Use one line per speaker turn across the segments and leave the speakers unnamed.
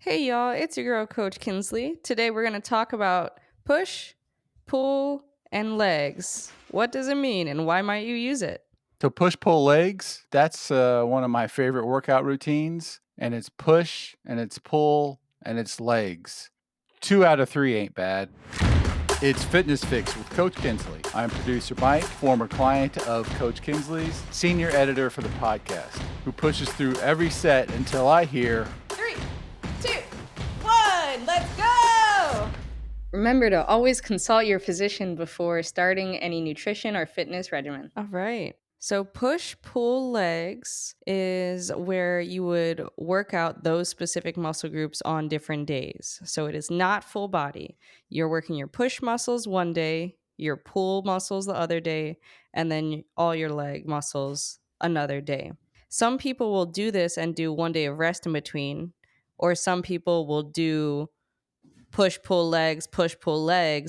Hey y'all, it's your girl Coach Kinsley. Today we're going to talk about push, pull, and legs. What does it mean and why might you use it?
So push pull legs, that's one of my favorite workout routines. And it's push and it's pull and it's legs. 2 out of 3 ain't bad. It's Fitness Fix with Coach Kinsley. I'm producer Mike, former client of Coach Kinsley's, senior editor for the podcast, who pushes through every set until I hear
3, 2, 1, let's go! Remember to always consult your physician before starting any nutrition or fitness regimen. All right. So, push pull legs is where you would work out those specific muscle groups on different days. So, it is not full body. You're working your push muscles one day, your pull muscles the other day, and then all your leg muscles another day. Some people will do this and do one day of rest in between, or some people will do push pull legs,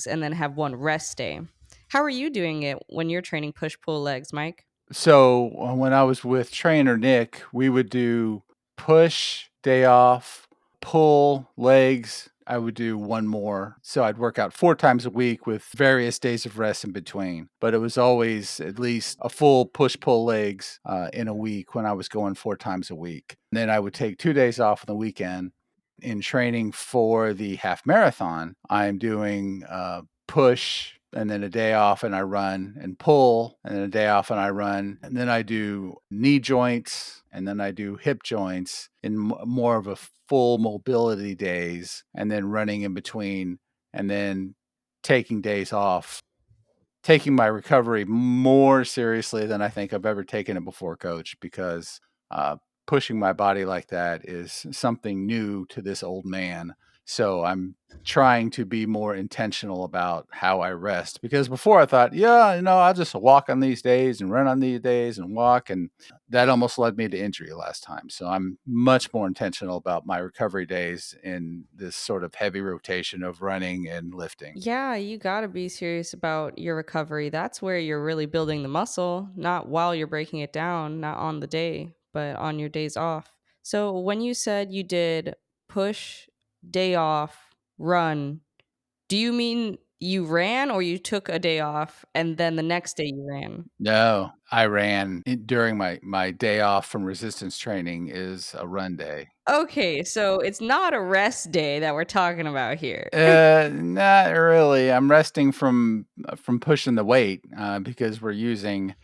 and then have one rest day. How are you doing it when you're training push pull legs, Mike?
when I was with trainer Nick, we would do push, day off, pull, legs. I would do one more. So I'd work out 4 times a week with various days of rest in between. But it was always at least a full push, pull legs in a week when I was going 4 times a week. And then I would take 2 days off on the weekend. In training for the half marathon, I'm doing push and then a day off and I run, and pull and then a day off and I run. And then I do knee joints and then I do hip joints in more of a full mobility days, and then running in between, and then taking days off, taking my recovery more seriously than I think I've ever taken it before, Coach, because pushing my body like that is something new to this old man. So I'm trying to be more intentional about how I rest, because before I thought, yeah, I'll just walk on these days and run on these days and walk. And that almost led me to injury last time. So I'm much more intentional about my recovery days in this sort of heavy rotation of running and lifting.
Yeah, you got to be serious about your recovery. That's where you're really building the muscle, not while you're breaking it down, not on the day, but on your days off. So, when you said you did push, day off, run, do you mean you ran or you took a day off and then the next day you ran?
No, I ran during my day off from resistance training is a run day.
Okay, so it's not a rest day that we're talking about here.
Not really. I'm resting from pushing the weight, because we're using,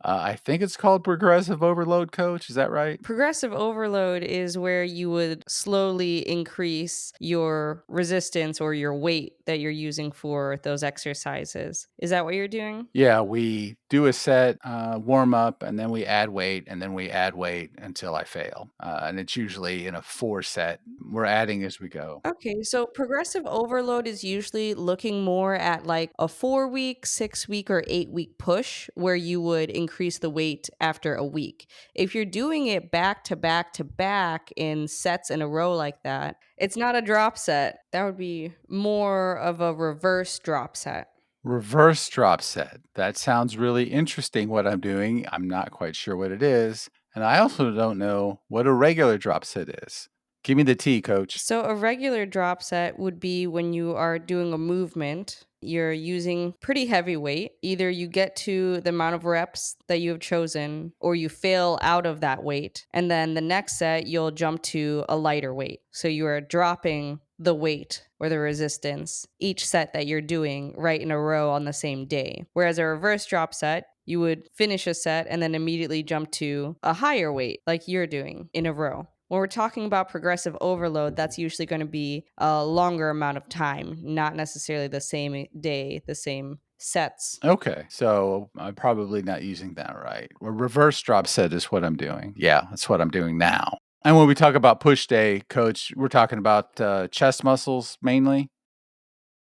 I think it's called progressive overload, Coach. Is that right?
Progressive overload is where you would slowly increase your resistance or your weight that you're using for those exercises. Is that what you're doing?
Yeah, we do a set, warm up, and then we add weight, and then we add weight until I fail. And it's usually in a 4 set. We're adding as we go.
Okay, so progressive overload is usually looking more at like a 4 week, 6 week, or 8 week push where you would increase the weight after a week. If you're doing it back to back to back in sets in a row like that, it's not a drop set. That would be more of a reverse drop set.
Reverse drop set. That sounds really interesting what I'm doing. I'm not quite sure what it is. And I also don't know what a regular drop set is. Give me the tea, coach.
So, a regular drop set would be when you are doing a movement, you're using pretty heavy weight. Either you get to the amount of reps that you have chosen, or you fail out of that weight. And then the next set, you'll jump to a lighter weight. So, you are dropping the weight or the resistance each set that you're doing right in a row on the same day. Whereas a reverse drop set, you would finish a set and then immediately jump to a higher weight like you're doing in a row. When we're talking about progressive overload, that's usually going to be a longer amount of time, not necessarily the same day, the same sets.
Okay, so I'm probably not using that right. Well, reverse drop set is what I'm doing. Yeah, that's what I'm doing now. And when we talk about push day, coach, we're talking about chest muscles mainly.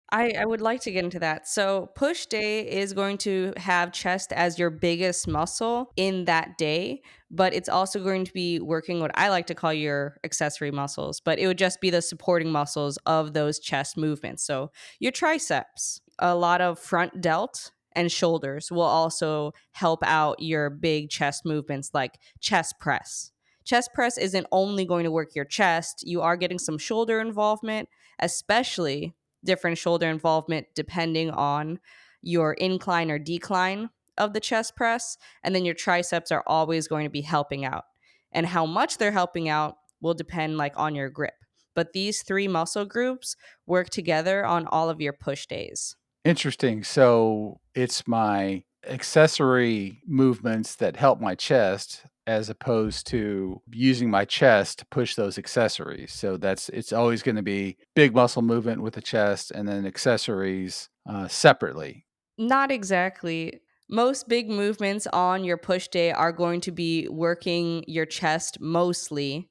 I would like to get into that. So, push day is going to have chest as your biggest muscle in that day, but it's also going to be working what I like to call your accessory muscles, but it would just be the supporting muscles of those chest movements. So, your triceps, a lot of front delt, and shoulders will also help out your big chest movements like chest press. Chest press isn't only going to work your chest, you are getting some shoulder involvement, especially different shoulder involvement depending on your incline or decline of the chest press. And then your triceps are always going to be helping out. And how much they're helping out will depend like on your grip. But these three muscle groups work together on all of your push days.
Interesting. So it's my accessory movements that help my chest as opposed to using my chest to push those accessories. So it's always going to be big muscle movement with the chest and then accessories separately.
Not exactly. Most big movements on your push day are going to be working your chest mostly,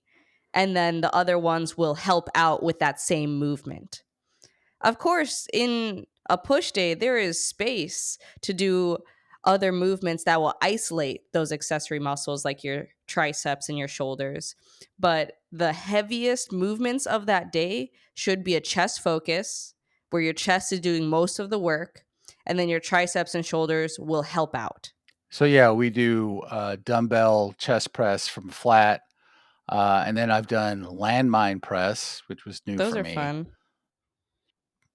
and then the other ones will help out with that same movement. Of course, in a push day, there is space to do other movements that will isolate those accessory muscles like your triceps and your shoulders. But the heaviest movements of that day should be a chest focus, where your chest is doing most of the work, and then your triceps and shoulders will help out.
So yeah, we do dumbbell chest press from flat. And then I've done landmine press, which was new
Those
for
are
me.
fun.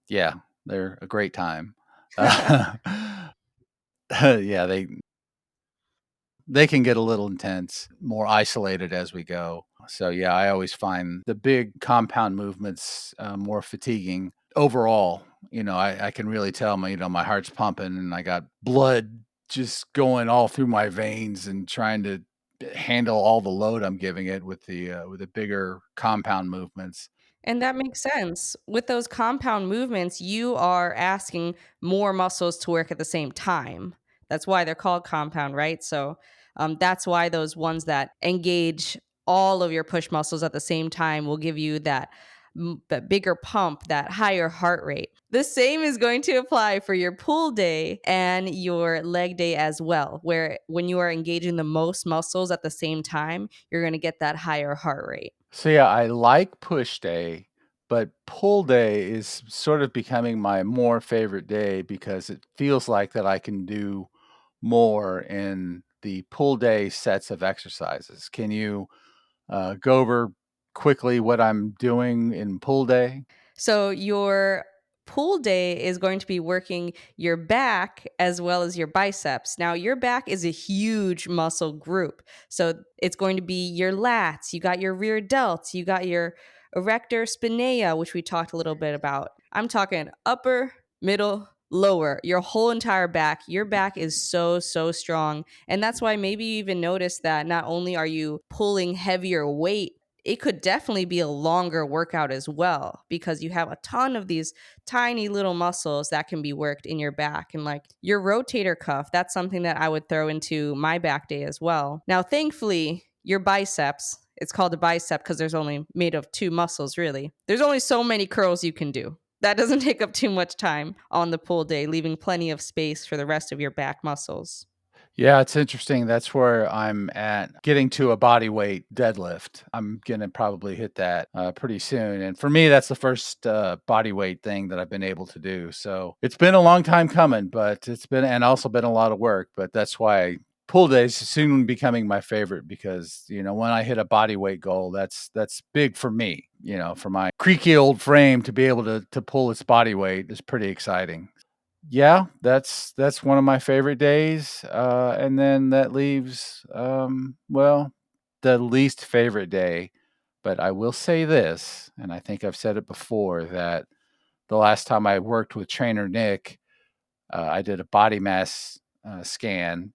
Yeah, they're a great time. Uh, yeah, they can get a little intense, more isolated as we go. So yeah, I always find the big compound movements more fatiguing overall. I can really tell my heart's pumping and I got blood just going all through my veins and trying to handle all the load I'm giving it with the bigger compound movements.
And that makes sense. With those compound movements, you are asking more muscles to work at the same time. That's why they're called compound, right? So that's why those ones that engage all of your push muscles at the same time will give you that bigger pump, that higher heart rate. The same is going to apply for your pull day and your leg day as well, where when you are engaging the most muscles at the same time, you're going to get that higher heart rate.
So yeah, I like push day, but pull day is sort of becoming my more favorite day because it feels like that I can do more in the pull day sets of exercises. Can you go over quickly what I'm doing in pull day?
So your pull day is going to be working your back as well as your biceps. Now, your back is a huge muscle group. So it's going to be your lats, you got your rear delts, you got your erector spinae, which we talked a little bit about. I'm talking upper, middle, lower, your whole entire back. Your back is so, so strong. And that's why maybe you even notice that not only are you pulling heavier weight, it could definitely be a longer workout as well because you have a ton of these tiny little muscles that can be worked in your back. And like your rotator cuff, that's something that I would throw into my back day as well. Now, thankfully, your biceps, it's called a bicep because there's only made of two muscles, really. There's only so many curls you can do. That doesn't take up too much time on the pull day, leaving plenty of space for the rest of your back muscles.
Yeah, it's interesting. That's where I'm at getting to a body weight deadlift. I'm going to probably hit that pretty soon. And for me, that's the first body weight thing that I've been able to do. So it's been a long time coming, but and also been a lot of work. But that's why pull days is soon becoming my favorite because, when I hit a body weight goal, that's big for me, for my creaky old frame to be able to pull its body weight is pretty exciting. Yeah, that's one of my favorite days, and then that leaves, well, the least favorite day, but I will say this, and I think I've said it before, that the last time I worked with trainer Nick, I did a body mass, scan,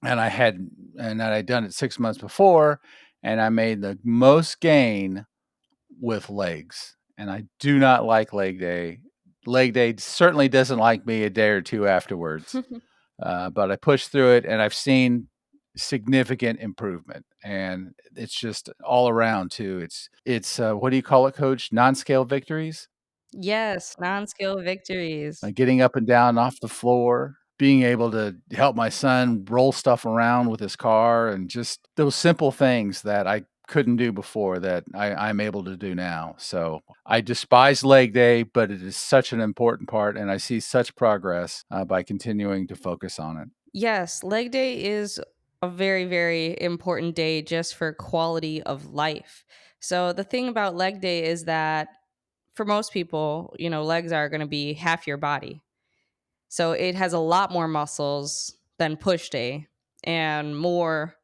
and I'd done it 6 months before, and I made the most gain with legs, and I do not like leg day. Leg day certainly doesn't like me a day or 2 afterwards, but I pushed through it, and I've seen significant improvement, and it's just all around too. What do you call it, coach? Non-scale victories?
Yes, non skill victories.
Like getting up and down off the floor, being able to help my son roll stuff around with his car, and just those simple things that I couldn't do before that I'm able to do now. So I despise leg day, but it is such an important part, and I see such progress by continuing to focus on it.
Yes, leg day is a very, very important day just for quality of life. So the thing about leg day is that for most people, legs are going to be half your body. So it has a lot more muscles than push day and more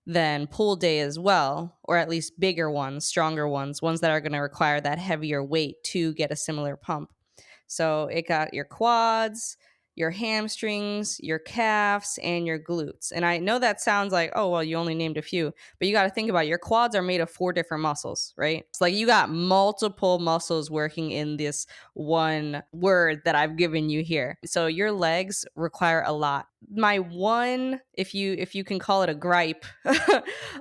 than pull day as well, or at least bigger ones, stronger ones that are going to require that heavier weight to get a similar pump. So it got your quads, your hamstrings, your calves, and your glutes. And I know that sounds like, oh, well, you only named a few, but you got to think about it. Your quads are made of four different muscles, right? It's like you got multiple muscles working in this one word that I've given you here. So your legs require a lot. My one, if you can call it a gripe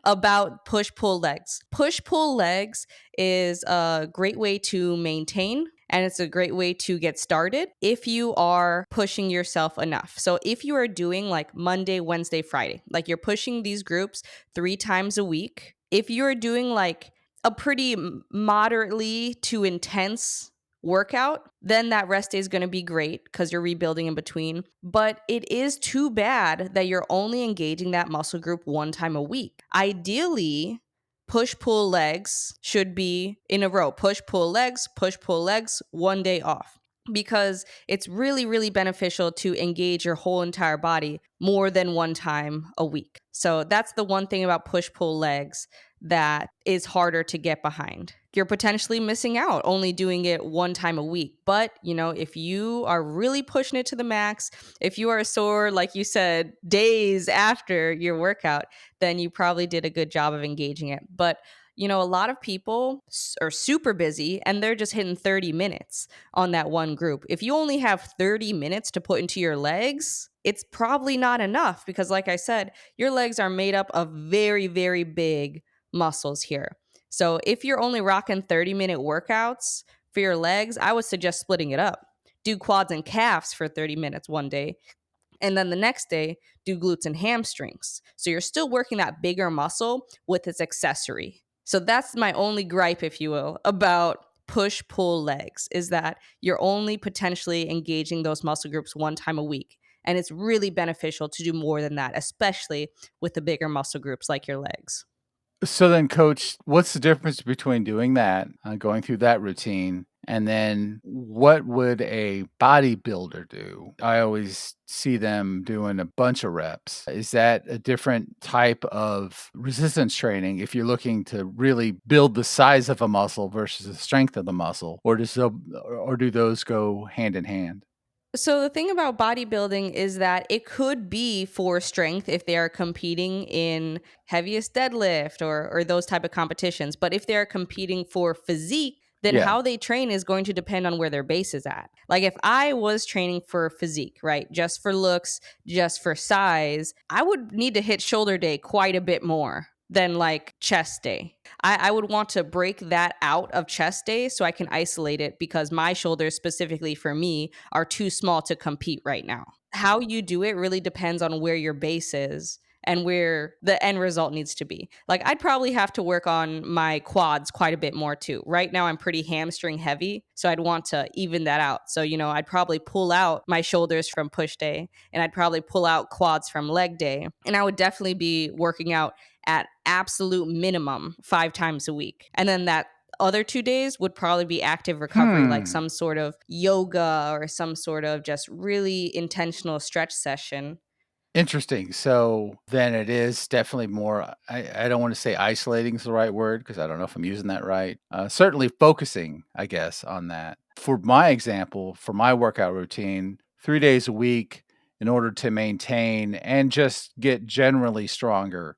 about push pull legs. Push pull legs is a great way to maintain, and it's a great way to get started if you are pushing yourself enough. So if you are doing like Monday, Wednesday, Friday, like you're pushing these groups 3 times a week, if you're doing like a pretty moderately to intense workout, then that rest day is going to be great because you're rebuilding in between. But it is too bad that you're only engaging that muscle group 1 time a week. Ideally, push pull legs should be in a row. Push pull legs, 1 day off. Because it's really, really beneficial to engage your whole entire body more than 1 time a week. So that's the one thing about push pull legs that is harder to get behind. You're potentially missing out only doing it 1 time a week. But, if you are really pushing it to the max, if you are sore, like you said, days after your workout, then you probably did a good job of engaging it. But, a lot of people are super busy and they're just hitting 30 minutes on that one group. If you only have 30 minutes to put into your legs, it's probably not enough because, like I said, your legs are made up of very, very big muscles here. So if you're only rocking 30-minute workouts for your legs, I would suggest splitting it up. Do quads and calves for 30 minutes one day. And then the next day, do glutes and hamstrings. So you're still working that bigger muscle with its accessory. So that's my only gripe, if you will, about push pull legs is that you're only potentially engaging those muscle groups 1 time a week. And it's really beneficial to do more than that, especially with the bigger muscle groups like your legs.
So then, coach, what's the difference between doing that, going through that routine, and then what would a bodybuilder do? I always see them doing a bunch of reps. Is that a different type of resistance training if you're looking to really build the size of a muscle versus the strength of the muscle, or do those go hand in hand?
So the thing about bodybuilding is that it could be for strength if they are competing in heaviest deadlift or those type of competitions. But if they're competing for physique, then
Yeah.
how they train is going to depend on where their base is at. Like if I was training for physique, right, just for looks, just for size, I would need to hit shoulder day quite a bit more than like chest day. I would want to break that out of chest day so I can isolate it because my shoulders, specifically for me, are too small to compete right now. How you do it really depends on where your base is and where the end result needs to be. Like, I'd probably have to work on my quads quite a bit more too. Right now, I'm pretty hamstring heavy, so I'd want to even that out. So, I'd probably pull out my shoulders from push day and I'd probably pull out quads from leg day. And I would definitely be working out at absolute minimum 5 times a week. And then that other 2 days would probably be active recovery, like
Hmm.
some sort of yoga or some sort of just really intentional stretch session.
Interesting. So then it is definitely more, I don't want to say isolating is the right word because I don't know if I'm using that right. Certainly focusing, I guess, on that. For my example, for my workout routine, 3 days a week in order to maintain and just get generally stronger,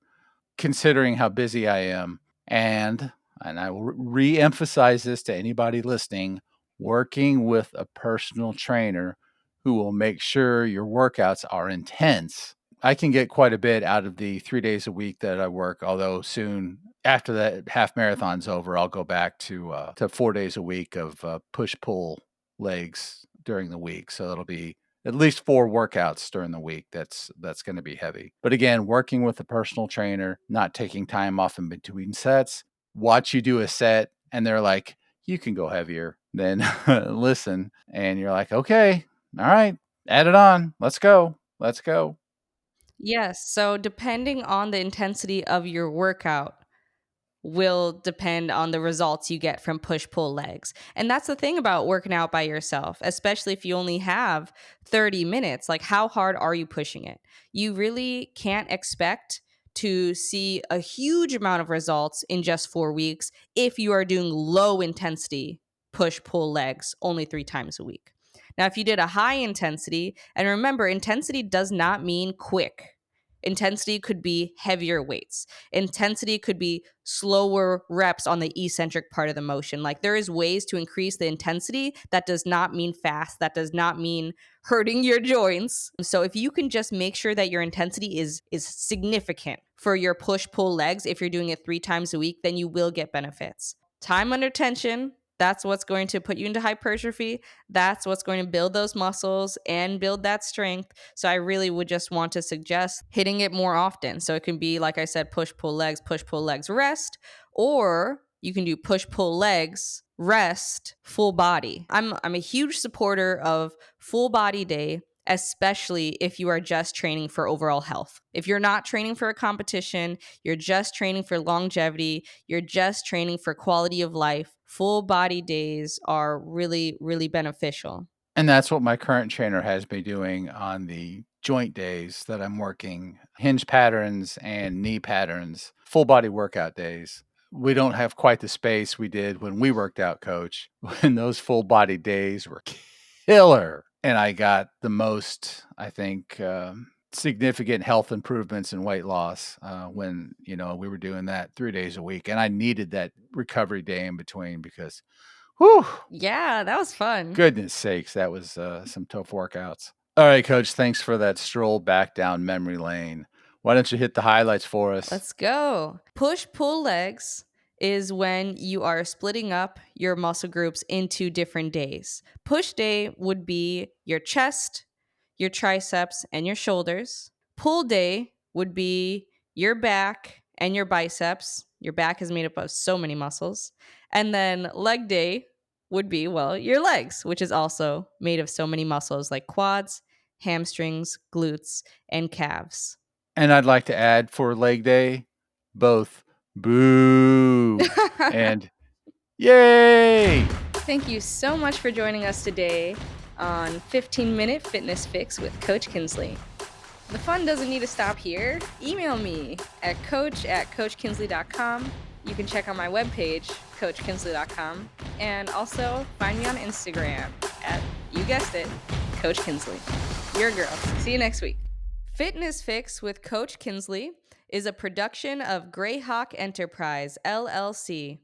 considering how busy I am. And I will re-emphasize this to anybody listening, working with a personal trainer who will make sure your workouts are intense. I can get quite a bit out of the 3 days a week that I work, although soon after that half marathon's over, I'll go back to 4 days a week of push pull legs during the week. So it'll be at least 4 workouts during the week. That's gonna be heavy. But again, working with a personal trainer, not taking time off in between sets, watch you do a set and they're like, "You can go heavier." Then listen, and you're like, "Okay, all right, add it on. Let's go. Let's go."
Yes. So depending on the intensity of your workout, will depend on the results you get from push pull legs. And that's the thing about working out by yourself, especially if you only have 30 minutes. Like, how hard are you pushing it? You really can't expect to see a huge amount of results in just 4 weeks if you are doing low intensity push pull legs only 3 times a week. Now, if you did a high intensity, and remember, intensity does not mean quick. Intensity could be heavier weights. Intensity could be slower reps on the eccentric part of the motion. Like, there is ways to increase the intensity. That does not mean fast. That does not mean hurting your joints. So if you can just make sure that your intensity is significant for your push pull legs, if you're doing it 3 times a week, then you will get benefits. Time under tension, that's what's going to put you into hypertrophy. That's what's going to build those muscles and build that strength. So I really would just want to suggest hitting it more often. So it can be, like I said, push, pull legs, rest, or you can do push, pull legs, rest, full body. I'm a huge supporter of full body day, especially if you are just training for overall health. If you're not training for a competition, you're just training for longevity, you're just training for quality of life, full body days are really, really beneficial.
And that's what my current trainer has me doing on the joint days that I'm working hinge patterns and knee patterns, full body workout days. We don't have quite the space we did when we worked out, coach. When those full body days were killer. And I got the most, I think, significant health improvements and weight loss when, we were doing that 3 days a week. And I needed that recovery day in between because, whew,
Yeah, that was fun.
goodness sakes, that was, some tough workouts. All right, coach, thanks for that stroll back down memory lane. Why don't you hit the highlights for us?
Let's go. Push pull legs is when you are splitting up your muscle groups into different days. Push day would be your chest, your triceps, and your shoulders. Pull day would be your back and your biceps. Your back is made up of so many muscles. And then leg day would be, well, your legs, which is also made of so many muscles like quads, hamstrings, glutes, and calves.
And I'd like to add for leg day, both boo and yay!
Thank you so much for joining us today on 15-Minute Fitness Fix with Coach Kinsley. The fun doesn't need to stop here. Email me at coach@coachkinsley.com. You can check out my webpage, coachkinsley.com, and also find me on Instagram at, you guessed it, Coach Kinsley. Your girl. See you next week. Fitness Fix with Coach Kinsley is a production of Greyhawk Enterprise, LLC.